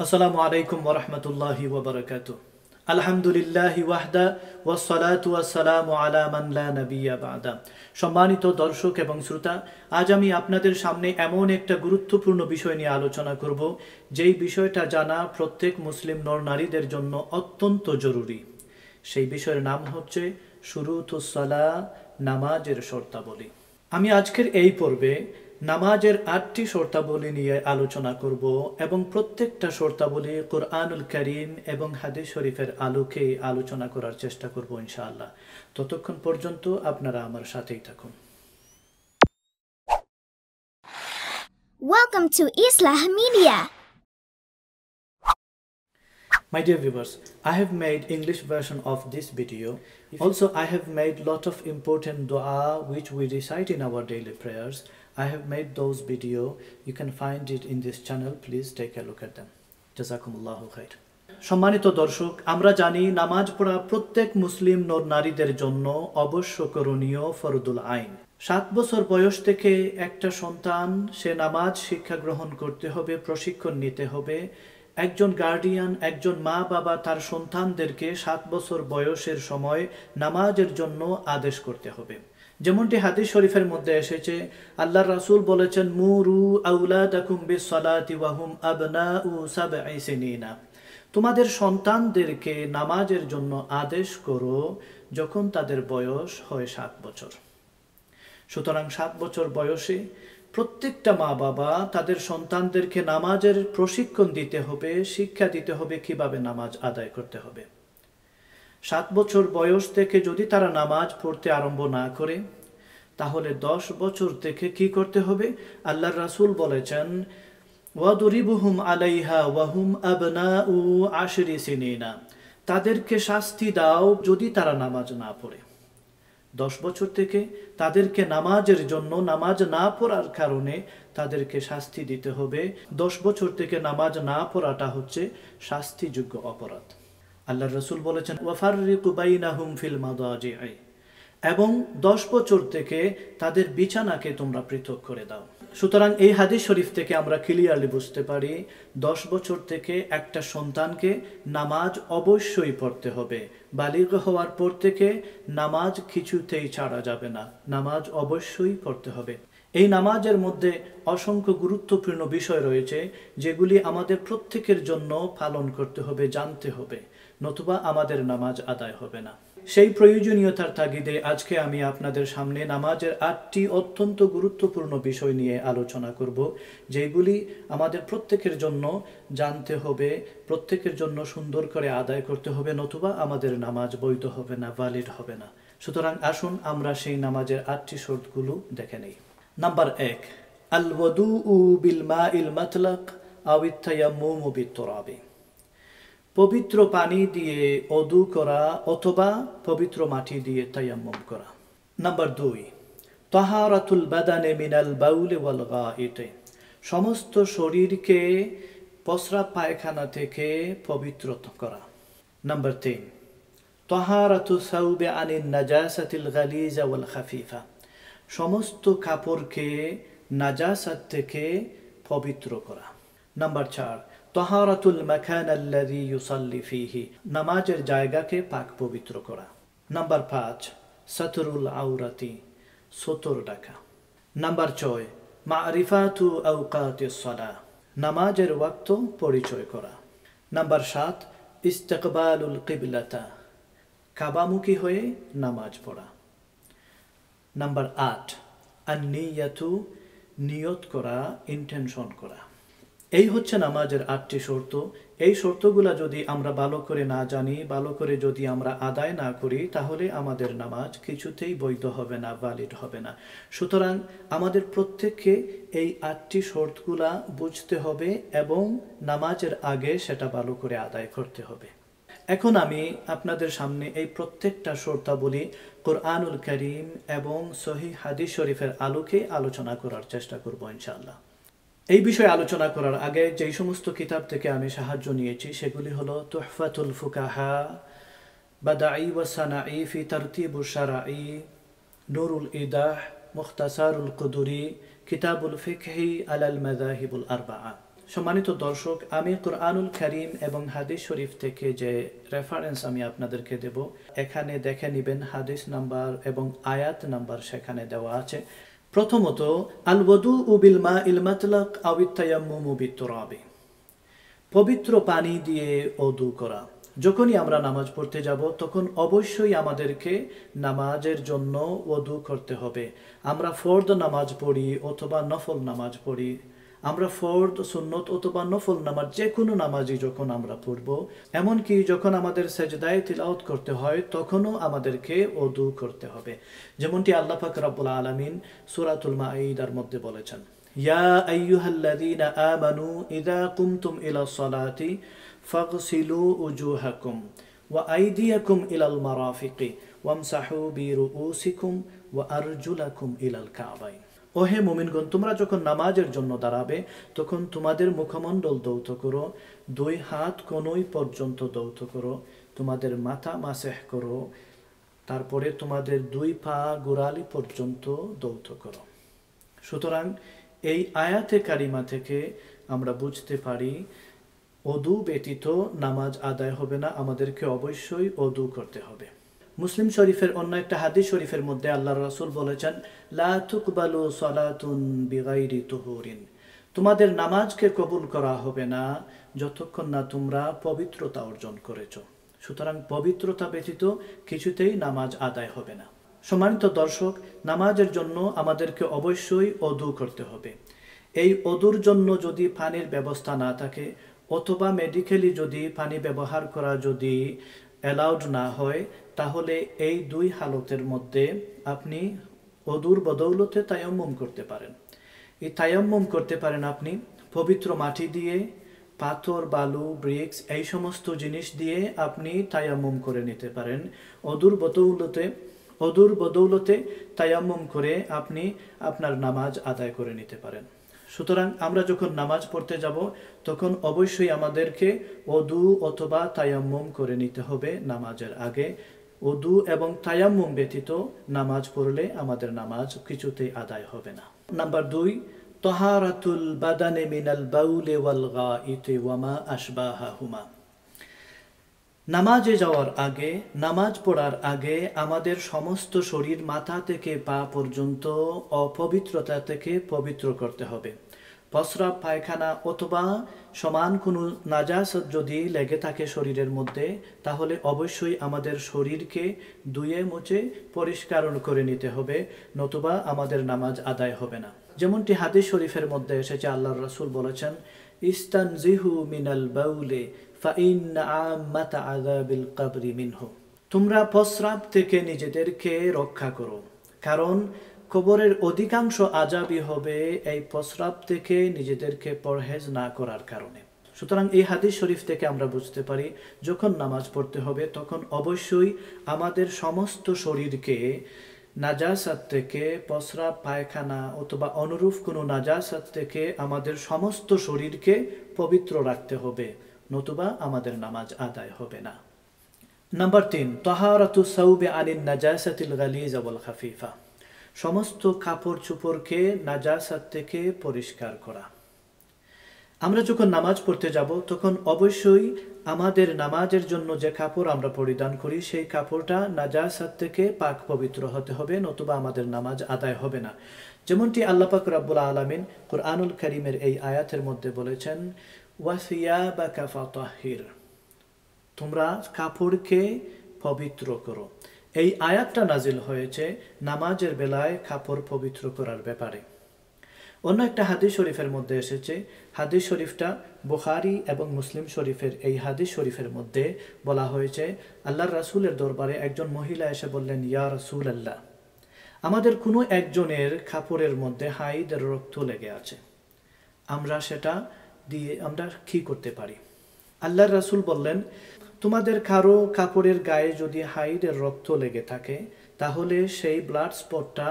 আসসালামু আলাইকুম ওয়া রাহমাতুল্লাহি ওয়া বারাকাতুহু। আলহামদুলিল্লাহি ওয়াহদা ওয়াসসালাতু ওয়াসসালামু আলা মান লা নাবিয়্যা বা'দা। সম্মানিত দর্শক এবং শ্রোতা, আজ আমি আপনাদের সামনে এমন একটা গুরুত্বপূর্ণ বিষয় নিয়ে আলোচনা করব, যেই বিষয়টা জানা প্রত্যেক মুসলিম নর নারীদের জন্য অত্যন্ত জরুরি। সেই বিষয়ের নাম হচ্ছে শুরুতুস সালাহ, নামাজের শর্তাবলী। আমি আজকের এই পর্বে নামাজের ৮টি শর্তাবলী নিয়ে আলোচনা করব এবং প্রত্যেকটা শর্তাবলী কুরআনুল কারীম এবং হাদিস শরীফের আলোকে আলোচনা করার চেষ্টা করব ইনশাআল্লাহ। ততক্ষণ পর্যন্ত আপনারা আমার সাথেই থাকুন। Welcome to Islah Media. My dear viewers, I have made English version of this video. Also, I have made lot of important dua which we recite in our daily prayers. I have made those video. You can find it in this channel. Please take a look at them. Jazakumullahu khair. সম্মানিত দর্শক, আমরা জানি নামাজ পড়া প্রত্যেক মুসলিম নর নারীদের জন্য অবশ্য করণীয় ফরদুল আইন। 7 বছর বয়স থেকে একটা সন্তান সে নামাজ শিক্ষা গ্রহণ করতে হবে, প্রশিক্ষণ নিতে হবে। একজন গার্ডিয়ান, একজন মা বাবা তার সন্তানদেরকে 7 বছর বয়সের সময় নামাজের জন্য আদেশ করতে হবে। যেমনটি হাদিস শরীফের মধ্যে এসেছে, আল্লাহর রাসূল বলেছেন, মুরু আওলাদাকুম বিসসালাতি ওয়া হুম আবনাউ সাবঈ সিনিনা। তোমাদের সন্তানদেরকে নামাজের জন্য আদেশ করো যখন তাদের বয়স হয় 7 বছর। সুতরাং 7 বছর বয়সে প্রত্যেকটা মা বাবা তাদের সন্তানদেরকে নামাজের প্রশিক্ষণ দিতে হবে, শিক্ষা দিতে হবে কিভাবে নামাজ আদায় করতে হবে। 7 বছর বয়স থেকে যদি তারা নামাজ পড়তে আরম্ভ না করে, তাহলে 10 বছর থেকে কি করতে হবে? আল্লাহর রাসূল বলেছেন, ওয়াদরিবুহুম আলাইহা ওয়া হুম আবনাউ 10 সিনিনা। তাদেরকে শাস্তি দাও যদি তারা নামাজ না পড়ে। 10 বছর থেকে তাদেরকে নামাজের জন্য, নামাজ না পড়ার কারণে তাদেরকে শাস্তি দিতে হবে। 10 বছর থেকে নামাজ না পড়াটা হচ্ছে শাস্তিযোগ্য অপরাধ। আল্লাহর রাসূল বলেছেন, ওয়াফাররিকু বাইনাহুম ফিল মাদাজি'i, এবং 10 বছর থেকে তাদের বিছানাকে তোমরা পৃথক করে দাও। সুতরাং এই হাদিস শরীফ থেকে আমরা ক্লিয়ারলি বুঝতে পারি, 10 বছর থেকে একটা সন্তানকে নামাজ অবশ্যই পড়তে হবে। বালিগ হওয়ার পর থেকে নামাজ কিছুতেই ছাড়া যাবে না, নামাজ অবশ্যই পড়তে হবে। এই নামাজের মধ্যে অসংখ্য গুরুত্বপূর্ণ বিষয় রয়েছে, যেগুলি আমাদের প্রত্যেকের জন্য পালন করতে হবে, জানতে হবে, নতুবা আমাদের নামাজ আদায় হবে না। সেই প্রয়োজনীয়তার তাগিদে আজকে আমি আপনাদের সামনে নামাজের 8টি অত্যন্ত গুরুত্বপূর্ণ বিষয় নিয়ে আলোচনা করব, যেগুলি আমাদের প্রত্যেকের জন্য জানতে হবে, প্রত্যেকের জন্য সুন্দর করে আদায় করতে হবে, নতুবা আমাদের নামাজ বৈধ হবে না, ভ্যালিড হবে না। সুতরাং আসুন আমরা সেই নামাজের 8টি শর্তগুলো দেখে নেই। নাম্বার 1, আল ওয়াদুউ বিল মাইল মাতলাক আও আত-তায়াম্মুমু বিত-তুরাবি। পবিত্র পানি দিয়ে ওযু করা অথবা পবিত্র মাটি দিয়ে তায়াম্মুম করা। নাম্বার 2, তাহারাতুল বাদানে মিনাল বাউলি ওয়াল গাইতি। সমস্ত শরীরকে প্রস্রাব পায়খানা থেকে পবিত্র করা। নাম্বার 3, তাহারাতু সাওবি আনিন নাজাসাতিল গালিজা ওয়াল খাফিফা। সমস্ত কাপড়কে নাজাসাত থেকে পবিত্র করা। নাম্বার 4, তাহারাতুল মাকান আল্লাযী ইউসাল্লি ফীহি। নামাজের জায়গাকে পাক পবিত্র করা। নাম্বার 5, সাতরুল আওরাতি, সতর ঢাকা। নাম্বার 6, মারিফাতু আওকাতিস সালাহ। নামাজের ওয়াক্ত পরিচয় করা। নাম্বার 7, ইস্তিকবালুল কিবলাতা, কাবামুখী হয়ে নামাজ পড়া। নাম্বার 8, আন-নিয়াতু, নিয়ত করা, ইন্টেনশন করা। এই হচ্ছে নামাজের 8টি শর্ত। এই শর্তগুলা যদি আমরা ভালো করে না জানি, ভালো করে যদি আমরা আদায় না করি, তাহলে আমাদের নামাজ কিছুতেই বৈধ হবে না, ভ্যালিড হবে না। সুতরাং আমাদের প্রত্যেককে এই 8টি শর্তগুলা বুঝতে হবে এবং নামাজের আগে সেটা ভালো করে আদায় করতে হবে। এখন আমি আপনাদের সামনে এই প্রত্যেকটা শর্তাবলী কুরআনুল কারীম এবং সহিহ হাদিস শরীফের আলোকে আলোচনা করার চেষ্টা করব ইনশাআল্লাহ। এই বিষয়ে আলোচনা করার আগে যেই সমস্ত কিতাব থেকে আমি সাহায্য নিয়েছি সেগুলি হলো তুহফাতুল ফুকাহা, বাদাঈ ওয়া সানাঈ ফি তারতিবুশ শারাঈ, নুরুল ইদাহ, মুখতাসারুল কুদুরি, কিতাবুল ফিকহি আলাল মাযাহিবুল আরবাআ। সম্মানিত দর্শক, আমি কুরআনুল কারীম এবং হাদিস শরীফ থেকে যে রেফারেন্স আমি আপনাদেরকে দেব, এখানে দেখে নেবেন হাদিস নাম্বার এবং আয়াত নাম্বার সেখানে দেওয়া আছে। প্রথমত, আল ওযুউ বিল মাইল মাতলাক আও তায়াম্মুমু বিতুরাবি, পবিত্র পানি দিয়ে ওযু করা। যখনই আমরা নামাজ পড়তে যাব তখন অবশ্যই আমাদেরকে নামাজের জন্য ওযু করতে হবে। আমরা ফরদ নামাজ পড়ি অথবা নফল নামাজ পড়ি, আমরা ফরদ, সুন্নত অথবা নফল নামাজ যে কোনো নামাজই যখন আমরা পড়ব, এমনকি যখন আমাদের সেজদায় তিলাওয়াত করতে হয় তখনও আমাদেরকে ওযু করতে হবে। যেমনটি আল্লাহ পাক রব্বুল আলামিন সূরাতুল মাঈদার মধ্যে বলেছেন, ইয়া আইয়ুহাল্লাযীনা আমানু ইযা কুমতুম ইলাস সালাতি ফাগসিলু উজুহাকুম ওয়া আইদিয়াকুম ইলাল মারাফিকি ওয়ামসাহু বিরুউসিকুম ওয়া আরজুলাকুম ইলাল কাবাইন। ওহে মুমিনগণ, তোমরা যখন নামাজের জন্য দাঁড়াবে তখন তোমাদের মুখমণ্ডল দৌত করো, দুই হাত কনুই পর্যন্ত দৌত করো, তোমাদের মাথা মাসেহ করো, তারপরে তোমাদের দুই পা গোড়ালি পর্যন্ত দৌত করো। সুতরাং এই আয়াতে কারিমা থেকে আমরা বুঝতে পারি ওযু ব্যতীত নামাজ আদায় হবে না, আমাদেরকে অবশ্যই ওযু করতে হবে। মুসলিম শরীফের অন্য একটা হাদিস শরীফের মধ্যে আল্লাহর রাসূল বলেছেন, লা তুকবালু সালাতুন বিগাইরি তুহুরিন, তোমাদের নামাজকে কবুল করা হবে না যতক্ষণ না তোমরা পবিত্রতা অর্জন করেছো। সুতরাং পবিত্রতা ব্যতীত কিছুতেই নামাজ আদায় হবে না। সম্মানিত দর্শক, নামাজের জন্য আমাদেরকে অবশ্যই ওযু করতে হবে। এই ওযুর জন্য যদি পানির ব্যবস্থা না থাকে অথবা মেডিকেলি যদি পানি ব্যবহার করা যদি অ্যালাউড না হয়, তাহলে এই দুই হালতের মধ্যে আপনি ওযুর বদৌলতে তায়াম্মুম করতে পারেন। এই তায়াম্মুম করতে পারেন আপনি পবিত্র মাটি দিয়ে, পাথর, বালু, ব্রিক্স, এই সমস্ত জিনিস দিয়ে আপনি তায়াম্মুম করে নিতে পারেন। ওযুর বদৌলতে তায়াম্মুম করে আপনি আপনার নামাজ আদায় করে নিতে পারেন। সুতরাং আমরা যখন নামাজ পড়তে যাব তখন অবশ্যই আমাদেরকে ওযু অথবা তায়াম্মুম করে নিতে হবে নামাজের আগে। ওযু এবং তায়াম্মুম ব্যতীত নামাজ পড়লে আমাদের নামাজ কিছুতেই আদায় হবে না। নাম্বার 2, তাহারাতুল বাদানে মিনাল বাউলি ওয়াল গাইতি ওয়া মা আশবাহাহুমা। নামাজে যাওয়ার আগে, নামাজ পড়ার আগে আমাদের সমস্ত শরীর মাথা থেকে পা পর্যন্ত অপবিত্রতা থেকে পবিত্র করতে হবে। প্রস্রাব, পায়খানা অথবা সমান কোনো নাজাসত যদি লেগে থাকে শরীরের মধ্যে, তাহলে অবশ্যই আমাদের শরীরকে ধুয়ে মুছে পরিষ্কার করে নিতে হবে, নতুবা আমাদের নামাজ আদায় হবে না। যেমনটি হাদিস শরীফের মধ্যে এসেছে, আল্লাহর রাসূল বলেছেন, ইস্তানজিহু মিনাল বাউলি ফাইন্না আম্মাতা আযাবিল কবরি মিনহু, তোমরা প্রস্রাব থেকে নিজেদেরকে রক্ষা করো, কারণ কবরের অধিকাংশ আযাবই হবে এই প্রস্রাব থেকে নিজেদেরকে পরহেজ না করার কারণে। সুতরাং এই হাদিস শরীফ থেকে আমরা বুঝতে পারি যখন নামাজ পড়তে হবে তখন অবশ্যই আমাদের সমস্ত শরীরকে নাজাসাত থেকে, প্রস্রাব, পায়খানা অথবা অনুরূপ কোনো নাজাসাত থেকে আমাদের সমস্ত শরীরকে পবিত্র রাখতে হবে, নতুবা আমাদের নামাজ আদায় হবে না। নাম্বার 3, তাহারাতু সাওবি আনিন নাজাসাতিল গালিজা ওয়াল খাফিফা, সমস্ত কাপড় চোপড়কে নাজাসাত থেকে পরিষ্কার করা। আমরা যখন নামাজ পড়তে যাব তখন অবশ্যই আমাদের নামাজের জন্য যে কাপড় আমরা পরিধান করি সেই কাপড়টা নাজাসাত থেকে পাক পবিত্র হতে হবে, নতুবা আমাদের নামাজ আদায় হবে না। যেমনটি আল্লাহ পাক রব্বুল আলামিন কুরআনুল কারীমের এই আয়াতের মধ্যে বলেছেন, ওয়াসিয়াবাকা ফাতাহির, তোমরা কাপড়কে পবিত্র করো। এই আয়াতটা নাজিল হয়েছে নামাজের বেলায় কাপড় পবিত্র করার ব্যাপারে। অন্য একটা হাদিস শরীফের মধ্যে এসেছে, হাদিস শরীফটা বুখারী এবং মুসলিম শরীফের এই হাদিস শরীফের মধ্যে বলা হয়েছে, আল্লাহর রাসূলের দরবারে একজন মহিলা এসে বললেন, ইয়া রাসূলাল্লাহ, আমাদের কোনো একজনের কাপড়ের মধ্যে হাইদের রক্ত লেগে আছে, আমরা সেটা দিয়ে আমরা কি করতে পারি? আল্লাহর রাসূল বললেন, তোমাদের কারো কাপড়ের গায়ে যদি হাইদের রক্ত লেগে থাকে তাহলে সেই ব্লাড স্পটটা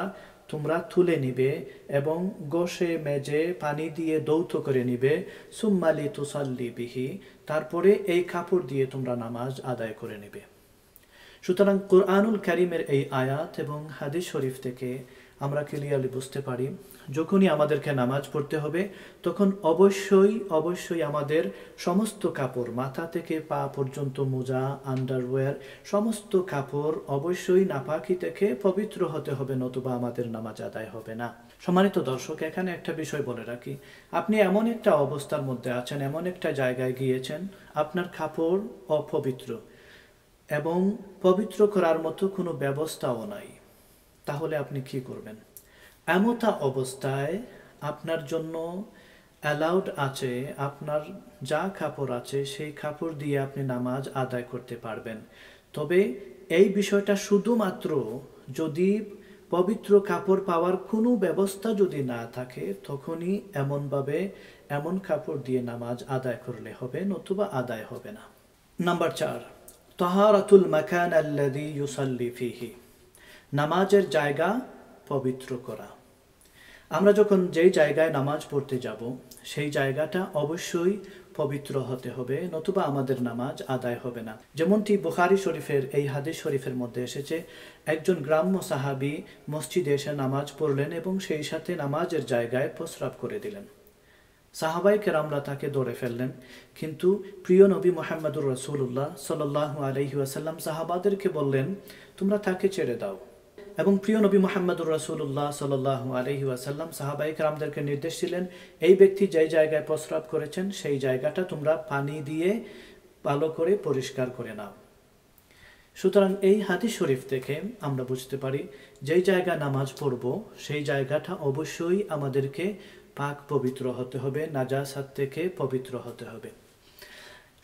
তোমরা তুলে নিবে এবং ঘষে মেজে পানি দিয়ে দৌত করে নিবে, সুম্মা লিতুসাল্লি বিহি, তারপরে এই কাপড় দিয়ে তোমরা নামাজ আদায় করে নেবে। সুতরাং কুরআনুল কারীমের এই আয়াত এবং হাদিস শরীফ থেকে আমরা ক্লিয়ারলি বুঝতে পারি যখনই আমাদেরকে নামাজ পড়তে হবে তখন অবশ্যই আমাদের সমস্ত কাপড় মাথা থেকে পা পর্যন্ত মোজা আন্ডারওয়্যার সমস্ত কাপড় অবশ্যই নাপাকি থেকে পবিত্র হতে হবে, নতুবা আমাদের নামাজ আদায় হবে না। সম্মানিত দর্শক, এখানে একটা বিষয় বলে রাখি, আপনি এমন একটা অবস্থার মধ্যে আছেন, এমন একটা জায়গায় গিয়েছেন, আপনার কাপড় অপবিত্র এবং পবিত্র করার মতো কোনো ব্যবস্থাও নাই, তাহলে আপনি কি করবেন? এমতা অবস্থায় আপনার জন্য অ্যালাউড আছে, আপনার যা কাপড় আছে সেই কাপড় দিয়ে আপনি নামাজ আদায় করতে পারবেন। তবে এই বিষয়টা শুধুমাত্র যদি পবিত্র কাপড় পাওয়ার কোনো ব্যবস্থা যদি না থাকে তখনই এমন কাপড় দিয়ে নামাজ আদায় করলে হবে, নতুবা আদায় হবে না। নাম্বার 4, তাহারাতুল মাকান আল্লাযী ইউসাল্লি ফীহি, নামাজের জায়গা পবিত্র করা। আমরা যখন যেই জায়গায় নামাজ পড়তে যাব সেই জায়গাটা অবশ্যই পবিত্র হতে হবে, নতুবা আমাদের নামাজ আদায় হবে না। যেমনটি বুখারী শরীফের এই হাদিস শরীফের মধ্যে এসেছে, একজন গ্রাম্য সাহাবী মসজিদে এসে নামাজ পড়লেন এবং সেই সাথে নামাজের জায়গায় প্রস্রাব করে দিলেন। সাহাবায়ে কেরামরা তাকে ধরে ফেললেন, কিন্তু প্রিয় নবী মুহাম্মদুর রাসূলুল্লাহ সাল্লাল্লাহু আলাইহি ওয়াসাল্লাম সাহাবাদেরকে বললেন, তোমরা তাকে ছেড়ে দাও। এবং প্রিয় নবী মুহাম্মদুর রাসূলুল্লাহ সাল্লাল্লাহু আলাইহি ওয়াসাল্লাম সাহাবায়ে কেরামদেরকে নির্দেশ দিলেন, এই ব্যক্তি যেই জায়গায় প্রস্রাব করেছেন সেই জায়গাটা তোমরা পানি দিয়ে ভালো করে পরিষ্কার করে নাও। সুতরাং এই হাদিস শরীফ থেকে আমরা বুঝতে পারি যেই জায়গায় নামাজ পড়ব সেই জায়গাটা অবশ্যই আমাদেরকে পাক পবিত্র হতে হবে, নাজাসাত থেকে পবিত্র হতে হবে।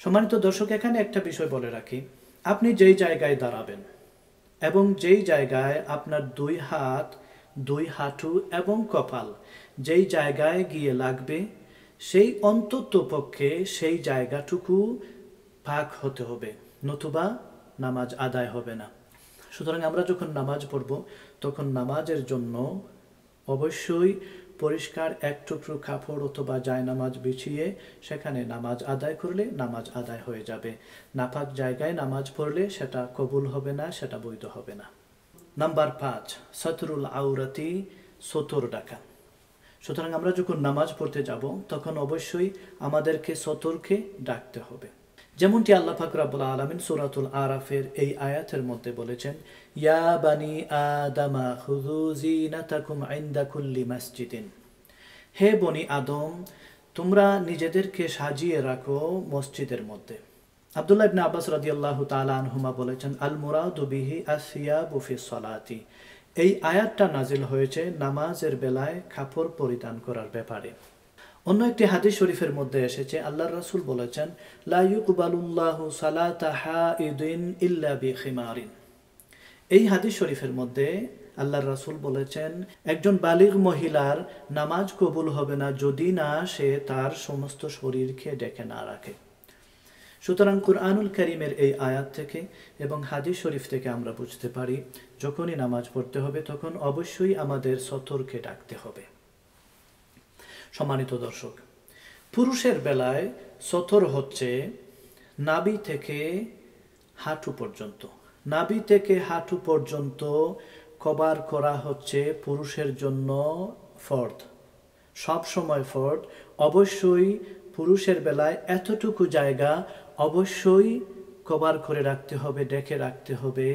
সম্মানিত দর্শক, এখানে একটা বিষয় বলে রাখি, আপনি যেই জায়গায় দাঁড়াবেন এবং যেই জায়গায় আপনার 2 হাত 2 হাঁটু এবং কপাল যেই জায়গায় গিয়ে লাগবে সেই অন্তত পক্ষে সেই জায়গাটুকু পাক হতে হবে, নতুবা নামাজ আদায় হবে না। সুতরাং আমরা যখন নামাজ পড়ব তখন নামাজের জন্য অবশ্যই পরিষ্কার এক টুকরো কাপড় অথবা জায়নামাজ বিছিয়ে সেখানে নামাজ আদায় করলে নামাজ আদায় হয়ে যাবে। নাপাক জায়গায় নামাজ পড়লে সেটা কবুল হবে না, সেটা বৈধ হবে না। নাম্বার 5, সতরুল আউরাতি, সতর ডাকা। সুতরাং আমরা যখন নামাজ পড়তে যাব তখন অবশ্যই আমাদেরকে সতরকে ডাকতে হবে। যেমনটি আল্লাহ পাক রব্বুল আলামিন সূরাতুল আরাফের এই আয়াতের মধ্যে বলেছেন, ইয়া বানি আদামা খুযু যিনাতাকুম ইনদা কুল্লি মাসজিদিন, হে বনি আদম তোমরা নিজেদেরকে সাজিয়ে রাখো মসজিদের মধ্যে। আব্দুল্লাহ ইবনে আব্বাস রাদিয়াল্লাহু তাআলা আনহুমা বলেছেন, আল মুরাদু বিহি আসিয়াবু ফিস সালাতি, এই আয়াতটা নাজিল হয়েছে নামাজের বেলায় কাপড় পরিধান করার ব্যাপারে। অন্য একটি হাদিস শরীফের মধ্যে এসেছে, আল্লাহর রাসূল বলেছেন, লা ইউকবালুল্লাহু সালাতা হাইদিন ইল্লা বিখিমারিন। এই হাদিস শরীফের মধ্যে আল্লাহর রাসূল বলেছেন, একজন বালিগ মহিলার নামাজ কবুল হবে না যদি না সে তার সমস্ত শরীরকে ঢেকে না রাখে। সুতরাং কুরআনুল কারীমের এই আয়াত থেকে এবং হাদিস শরীফ থেকে আমরা বুঝতে পারি যখনই নামাজ পড়তে হবে তখন অবশ্যই আমাদের সতরকে ডাকতে হবে। সম্মানিত দর্শক, পুরুষের বেলায় সতর হচ্ছে নাভি থেকে হাঁটু পর্যন্ত। নাভি থেকে হাঁটু পর্যন্ত কভার করা হচ্ছে পুরুষের জন্য ফরজ, সব সময় ফরজ। অবশ্যই পুরুষের বেলায় এতটুকু জায়গা অবশ্যই কভার করে রাখতে হবে, ঢেকে রাখতে হবে,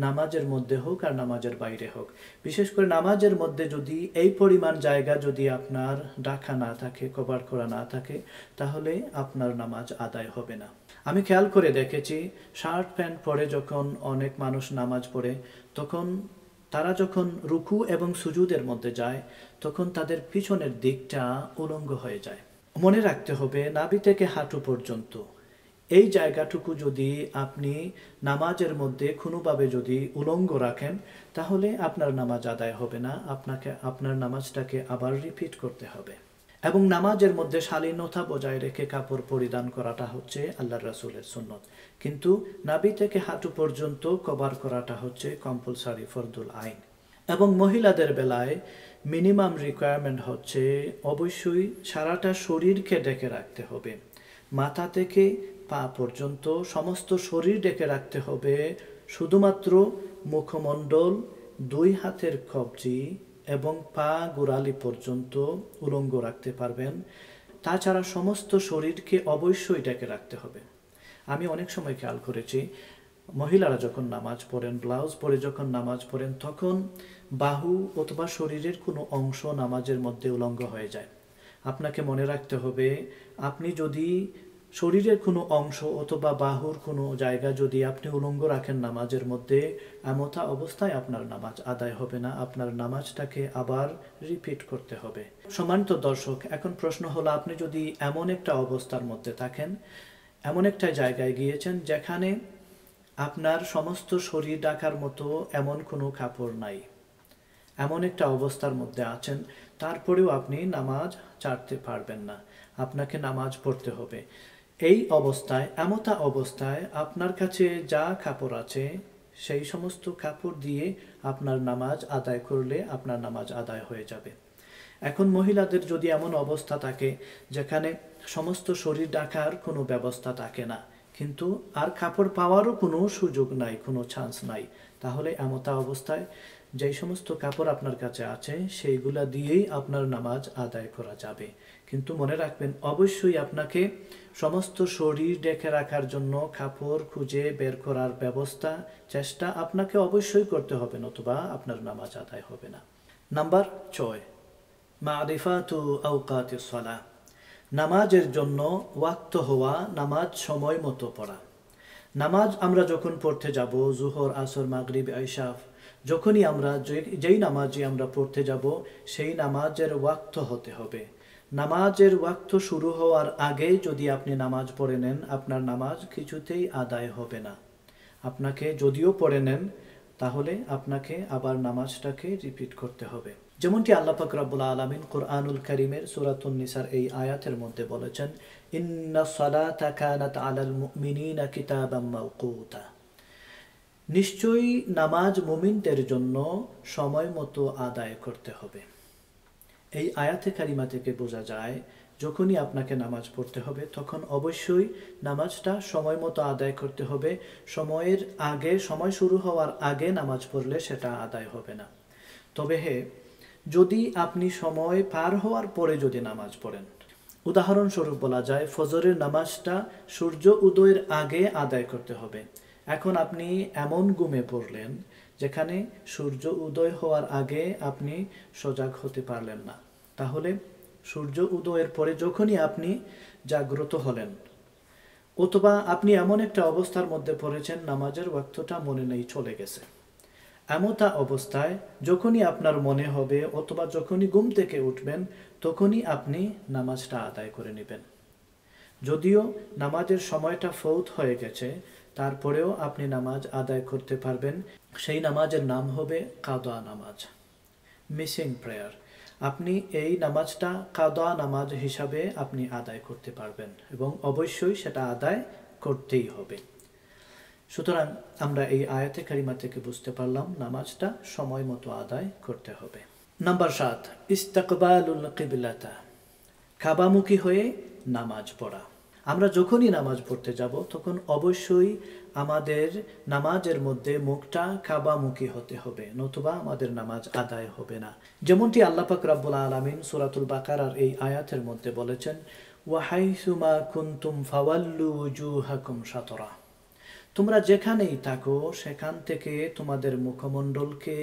নামাজের মধ্যে হোক আর নামাজের বাইরে হোক। বিশেষ করে নামাজের মধ্যে যদি এই পরিমাণ জায়গা যদি আপনার ঢাকা না থাকে, কভার করা না থাকে, তাহলে আপনার নামাজ আদায় হবে না। আমি খেয়াল করে দেখেছি শার্ট প্যান্ট পরে যখন অনেক মানুষ নামাজ পড়ে তখন তারা যখন রুকু এবং সুজুদের মধ্যে যায় তখন তাদের পিছনের দিকটা উলঙ্গ হয়ে যায়। মনে রাখতে হবে নাভি থেকে হাঁটু পর্যন্ত এই জায়গাটুকু যদি আপনি নামাজের মধ্যে কোনোভাবে যদি উলঙ্গ রাখেন তাহলে আপনার নামাজ আদায় হবে না, আপনার নামাজটাকে আবার রিপিট করতে হবে। এবং নামাজের মধ্যে শালীনতা বজায় রেখে কাপড় পরিধান করাটা হচ্ছে আল্লাহর রাসূলের সুন্নত, কিন্তু নাভি থেকে হাঁটু পর্যন্ত কভার করাটা হচ্ছে কম্পালসারি ফরদুল আইন। এবং মহিলাদের বেলায় মিনিমাম রিকোয়ারমেন্ট হচ্ছে অবশ্যই সারাটা শরীরকে ঢেকে রাখতে হবে, মাথা থেকে পা পর্যন্ত সমস্ত শরীর ঢেকে রাখতে হবে। শুধুমাত্র মুখমণ্ডল, 2 হাতের কবজি এবং পা গোড়ালি পর্যন্ত উলঙ্গ রাখতে পারবেন। তাছাড়া সমস্ত শরীরকে অবশ্যই ঢেকে রাখতে হবে। আমি অনেক সময় খেয়াল করেছি, মহিলারা যখন নামাজ পড়েন, ব্লাউজ পরে যখন নামাজ পড়েন, তখন বাহু অথবা শরীরের কোনো অংশ নামাজের মধ্যে উলঙ্গ হয়ে যায়। আপনাকে মনে রাখতে হবে, আপনি যদি শরীরের কোনো অংশ অথবা বাহুর কোনো জায়গা যদি আপনি উলঙ্গ রাখেন নামাজের মধ্যে, এমতা অবস্থায় আপনার নামাজ আদায় হবে না, আপনার নামাজটাকে আবার রিপিট করতে হবে। সম্মানিত দর্শক, এখন প্রশ্ন হলো, আপনি যদি এমন একটা অবস্থার মধ্যে থাকেন, এমন একটা জায়গায় গিয়েছেন যেখানে আপনার সমস্ত শরীর ঢাকার মতো এমন কোনো কাপড় নাই, এমন একটা অবস্থার মধ্যে আছেন, তারপরেও আপনি নামাজ ছাড়তে পারবেন না, আপনাকে নামাজ পড়তে হবে। এই অবস্থায়, এমতা অবস্থায় আপনার কাছে যা কাপড় আছে সেই সমস্ত কাপড় দিয়ে আপনার নামাজ আদায় করলে আপনার নামাজ আদায় হয়ে যাবে। এখন মহিলাদের যদি এমন অবস্থা থাকে যেখানে সমস্ত শরীর ঢাকার কোনো ব্যবস্থা থাকে না, কিন্তু আর কাপড় পাওয়ারও কোনো সুযোগ নাই, কোনো চান্স নাই, তাহলে এমতা অবস্থায় যেই সমস্ত কাপড় আপনার কাছে আছে সেইগুলা দিয়েই আপনার নামাজ আদায় করা যাবে। কিন্তু মনে রাখবেন, অবশ্যই আপনাকে সমস্ত শরীর ঢেকে রাখার জন্য কাপড় খুঁজে বের করার ব্যবস্থা, চেষ্টা আপনাকে অবশ্যই করতে হবে, নতুবা আপনার নামাজ আদায় হবে না। নাম্বার 6, মারিফাতু আওকাতিস সালাহ, নামাজের জন্য ওয়াক্ত হওয়া, নামাজ সময় মতো পড়া। নামাজ আমরা যখন পড়তে যাব, জোহর, আসর, মাগরিব, ইশা, যখনই আমরা যেই নামাজই আমরা পড়তে যাব, সেই নামাজের ওয়াক্ত হতে হবে। নামাজের ওয়াক্ত শুরু হওয়ার আগে যদি আপনি নামাজ পড়ে নেন, আপনার নামাজ কিছুতেই আদায় হবে না। আপনাকে যদিও পড়ে নেন, তাহলে আপনাকে আবার নামাজটাকে রিপিট করতে হবে। যেমনটি আল্লাহ পাক রব্বুল আলামিন কুরআনুল কারীমের সূরাতুন নিসার এই আয়াতের মধ্যে বলেছেন, ইন্নাস সালাতা কানাত আলাল মুমিনিনা কিতাবাম মাওকুতা, নিশ্চয়ই নামাজ মুমিনদের জন্য সময় মতো আদায় করতে হবে। এই আয়াতে কারিমা থেকে বোঝা যায়, যখনই আপনাকে নামাজ পড়তে হবে তখন অবশ্যই নামাজটা সময় মতো আদায় করতে হবে। সময়ের আগে, সময় শুরু হওয়ার আগে নামাজ পড়লে সেটা আদায় হবে না। তবে যদি আপনি সময় পার হওয়ার পরে যদি নামাজ পড়েন, উদাহরণস্বরূপ বলা যায় ফজরের নামাজটা সূর্য উদয়ের আগে আদায় করতে হবে। এখন আপনি এমন ঘুমে পড়লেন যেখানে সূর্য উদয় হওয়ার আগে আপনি সজাগ হতে পারলেন না, তাহলে সূর্য উদয়ের পরে যখনই আপনি জাগ্রত হলেন, অথবা আপনি এমন একটা অবস্থার মধ্যে পড়েছেন নামাজের ওয়াক্তটা মনে নেই, চলে গেছে, এমতা অবস্থায় যখনই আপনার মনে হবে অথবা যখনই ঘুম থেকে উঠবেন, তখনই আপনি নামাজটা আদায় করে নেবেন। যদিও নামাজের সময়টা ফৌত হয়ে গেছে, তারপরেও আপনি নামাজ আদায় করতে পারবেন। সেই নামাজের নাম হবে কাদা নামাজ, মিসিং প্রেয়ার। আপনি এই নামাজটা কাদা নামাজ হিসাবে আপনি আদায় করতে পারবেন এবং অবশ্যই সেটা আদায় করতেই হবে। সুতরাং আমরা এই আয়াতে কারিমা থেকে বুঝতে পারলাম নামাজটা সময় মতো আদায় করতে হবে। নাম্বার 7, ইস্তাকবালুল কিবলাতা, কাবামুখী হয়ে নামাজ পড়া। আমরা যখনই নামাজ পড়তে যাব তখন অবশ্যই আমাদের নামাজের মধ্যে মুখটা কাবামুখী হতে হবে, নতুবা আমাদের নামাজ আদায় হবে না। যেমনটি আল্লাহ পাক রব্বুল আলামিন সূরাতুল বাকারার এই আয়াতের মধ্যে বলেছেন, ওয়া হাইসুমা কুনতুম ফাওয়াল্লু উজুহাকুম শাতরা, তোমরা যেখানেই থাকো সেখান থেকে তোমাদের মুখমণ্ডলকে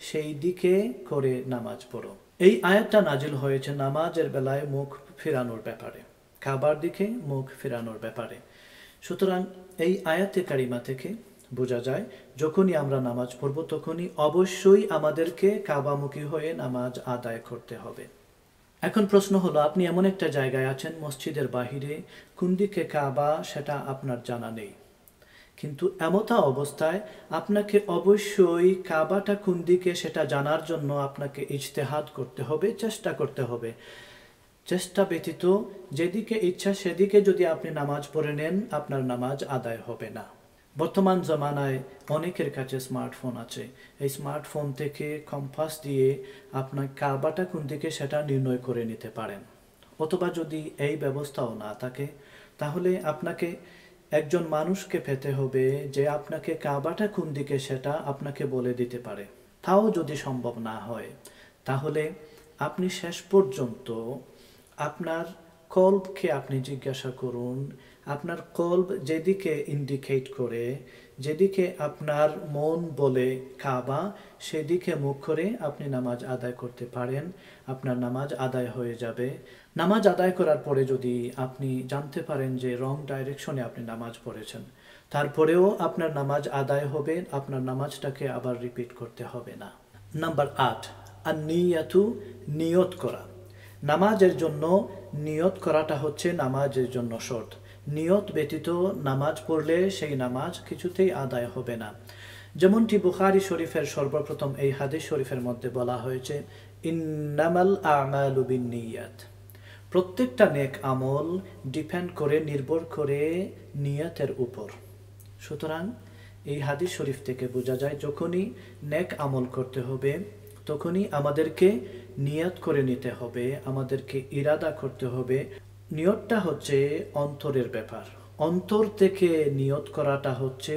সেই দিকে করে নামাজ পড়ো। এই আয়াতটা নাজিল হয়েছে নামাজের বেলায় মুখ ফেরানোর ব্যাপারে, কাবার দিকে মুখ ফেরানোর ব্যাপারে। সুতরাং এই আয়াতে কারিমা থেকে বোঝা যায় যখনই আমরা নামাজ পড়ব তখনই অবশ্যই আমাদেরকে কাবামুখী হয়ে নামাজ আদায় করতে হবে। এখন প্রশ্ন হলো, আপনি এমন একটা জায়গায় আছেন মসজিদের বাহিরে, কোন দিকে কাবা সেটা আপনার জানা নেই, কিন্তু এমতা অবস্থায় আপনাকে অবশ্যই কাবাটা কোন দিকে সেটা জানার জন্য আপনাকে ইজতেহাদ করতে হবে, চেষ্টা করতে হবে। চেষ্টা ব্যতীত যেদিকে ইচ্ছা সেদিকে যদি আপনি নামাজ পড়ে নেন, আপনার নামাজ আদায় হবে না। বর্তমান জমানায় অনেকের কাছে স্মার্টফোন আছে, এই স্মার্টফোন থেকে কম্পাস দিয়ে আপনার কাবাটা কোন দিকে সেটা নির্ণয় করে নিতে পারেন। অথবা যদি এই ব্যবস্থাও না থাকে, তাহলে আপনাকে একজন মানুষকে পেতে হবে যে আপনাকে কাবাটা কোন দিকে সেটা আপনাকে বলে দিতে পারে। তাও যদি সম্ভব না হয়, তাহলে আপনি শেষ পর্যন্ত আপনার কলবকে আপনি জিজ্ঞাসা করুন, আপনার কলব যেদিকে ইন্ডিকেট করে, যেদিকে আপনার মন বলে কাবা, সেদিকে মুখ করে আপনি নামাজ আদায় করতে পারেন, আপনার নামাজ আদায় হয়ে যাবে। নামাজ আদায় করার পরে যদি আপনি জানতে পারেন যে রং ডাইরেকশনে আপনি নামাজ পড়েছেন, তারপরেও আপনার নামাজ আদায় হবে, আপনার নামাজটাকে আবার রিপিট করতে হবে না। নাম্বার 8, আন-নিয়াতু, নিয়ত করা। নামাজের জন্য নিয়ত করাটা হচ্ছে নামাজের জন্য শর্ত। নিয়ত ব্যতীত নামাজ পড়লে সেই নামাজ কিছুতেই আদায় হবে না। যেমনটি বুখারী শরীফের সর্বপ্রথম এই হাদিস শরীফের মধ্যে বলা হয়েছে, ইন্নামাল আমালু বিন্নিয়াত। প্রত্যেকটা নেক আমল ডিপেন্ড করে, নির্ভর করে নিয়তের উপর। সুতরাং এই হাদিস শরীফ থেকে বোঝা যায় যখনই নেক আমল করতে হবে তখনই আমাদেরকে নিয়ত করে নিতে হবে, আমাদেরকে ইরাদা করতে হবে। নিয়তটা হচ্ছে অন্তরের ব্যাপার, অন্তর থেকে নিয়ত করাটা হচ্ছে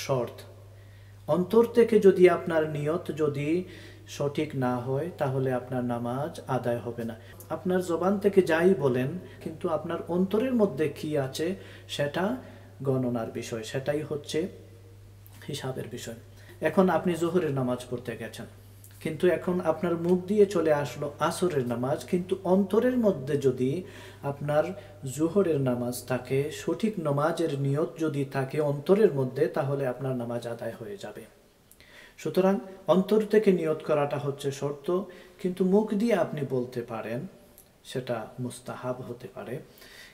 শর্ত। অন্তর থেকে যদি আপনার নিয়ত যদি সঠিক না হয় তাহলে আপনার নামাজ আদায় হবে না। আপনার জবান থেকে যাই বলেন, কিন্তু আপনার অন্তরের মধ্যে কি আছে সেটা গণনার বিষয়, সেটাই হচ্ছে হিসাবের বিষয়। এখন আপনি জোহরের নামাজ পড়তে গেছেন, কিন্তু এখন আপনার মুখ দিয়ে চলে আসলো আসরের নামাজ, কিন্তু অন্তরের মধ্যে যদি আপনার জোহরের নামাজ থাকে, সঠিক নামাজের নিয়ত যদি থাকে অন্তরের মধ্যে, তাহলে আপনার নামাজ আদায় হয়ে যাবে। সুতরাং অন্তর থেকে নিয়ত করাটা হচ্ছে শর্ত, কিন্তু মুখ দিয়ে আপনি বলতে পারেন, সেটা মুস্তাহাব হতে পারে,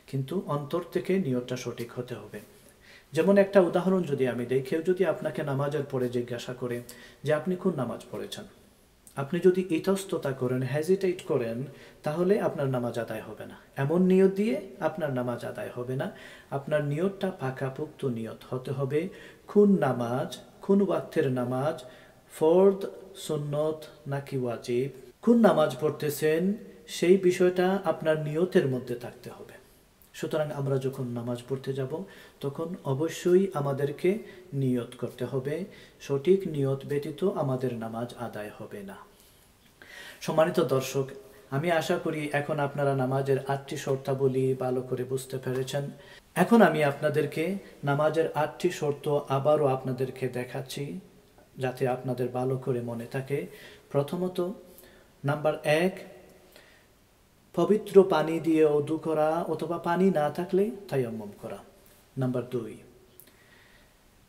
কিন্তু অন্তর থেকে নিয়তটা সঠিক হতে হবে। যেমন একটা উদাহরণ যদি আমি দেই, কেউ যদি আপনাকে নামাজের পরে জিজ্ঞাসা করে যে আপনি কোন নামাজ পড়েছেন, আপনি যদি ইতস্ততা করেন, হেজিটেট করেন, তাহলে আপনার নামাজ আদায় হবে না। এমন নিয়ত দিয়ে আপনার নামাজ আদায় হবে না। আপনার নিয়তটা পাকাপোক্ত নিয়ত হতে হবে। কোন নামাজ, কোন ওয়াক্তের নামাজ, ফরদ, সুন্নত নাকি ওয়াজিব, কোন নামাজ পড়তেছেন, সেই বিষয়টা আপনার নিয়তের মধ্যে থাকতে হবে। সুতরাং আমরা যখন নামাজ পড়তে যাব তখন অবশ্যই আমাদেরকে নিয়ত করতে হবে। সঠিক নিয়ত ব্যতীত আমাদের নামাজ আদায় হবে না। সম্মানিত দর্শক, আমি আশা করি এখন আপনারা নামাজের 8টি শর্তাবলী ভালো করে বুঝতে পেরেছেন। এখন আমি আপনাদেরকে নামাজের 8টি শর্ত আবারও আপনাদেরকে দেখাচ্ছি, যাতে আপনাদের ভালো করে মনে থাকে। প্রথমত, নাম্বার 1, পবিত্র পানি দিয়ে ওযু করা, অথবা পানি না থাকলে তায়াম্মুম করা। নাম্বার 2,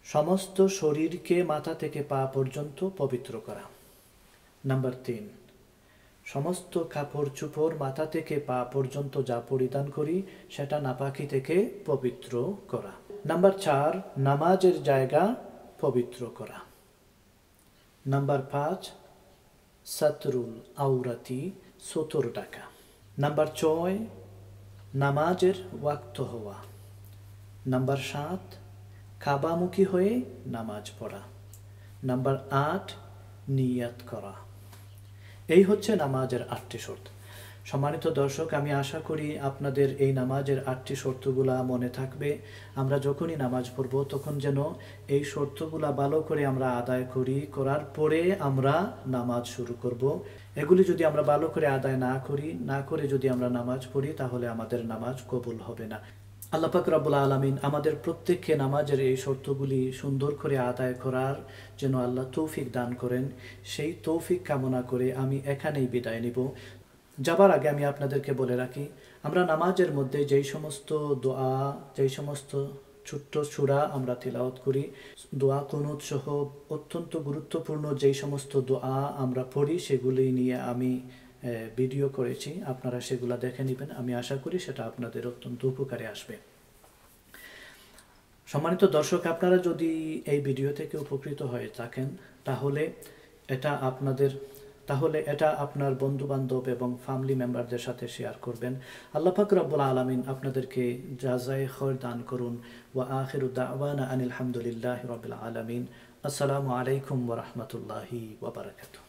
সমস্ত শরীরকে মাথা থেকে পা পর্যন্ত পবিত্র করা। নাম্বার 3, সমস্ত কাপড় চোপড় মাথা থেকে পা পর্যন্ত যা পরিধান করি সেটা নাপাকি থেকে পবিত্র করা। নাম্বার 4, নামাজের জায়গা পবিত্র করা। নাম্বার 5, সাতরুল আউরাতি, সতর ঢাকা। নাম্বার 6, নামাজের ওয়াক্ত হওয়া। নাম্বার 7, কাবামুখী হয়ে নামাজ পড়া। নাম্বার 8, নিয়াত করা। এই হচ্ছে নামাজের 8টি শর্ত। সম্মানিত দর্শক, আমি আশা করি আপনাদের এই নামাজের 8টি শর্তগুলা মনে থাকবে। আমরা যখনই নামাজ পড়ব তখন যেন এই শর্তগুলা ভালো করে আমরা আদায় করি, করার পরে আমরা নামাজ শুরু করব। এগুলি যদি আমরা ভালো করে আদায় না করে যদি আমরা নামাজ পড়ি, তাহলে আমাদের নামাজ কবুল হবে না। আল্লাহ পাক রব্বুল আলামিন আমাদের প্রত্যেককে নামাজের এই শর্তগুলি সুন্দর করে আদায় করার যেন আল্লাহ তৌফিক দান করেন, সেই তৌফিক কামনা করে আমি এখানেই বিদায় নিব। যাবার আগে আমি আপনাদেরকে বলে রাখি, আমরা নামাজের মধ্যে যেই সমস্ত দোয়া, যেই সমস্ত ছোট্ট সূরা আমরা তিলাওয়াত করি, দোয়া কুনুত সহ অত্যন্ত গুরুত্বপূর্ণ যেই সমস্ত দোয়া আমরা পড়ি, সেগুলি নিয়ে আমি ভিডিও করেছি, আপনারা সেগুলো দেখে নেবেন। আমি আশা করি সেটা আপনাদের অত্যন্ত উপকারে আসবে। সম্মানিত দর্শক, আপনারা যদি এই ভিডিও থেকে উপকৃত হয়ে থাকেন তাহলে এটা আপনার বন্ধু বান্ধব এবং ফ্যামিলি মেম্বারদের সাথে শেয়ার করবেন। আল্লাহ পাক রব্বুল আলামিন আপনাদেরকে জাযায়ে খায়র দান করুন। ওয়া আখিরু দাওয়ানা আনিল হামদুলিল্লাহি রাব্বিল আলামিন। আসসালামু আলাইকুম ওয়া রাহমাতুল্লাহি ওয়া বারাকাতুহু।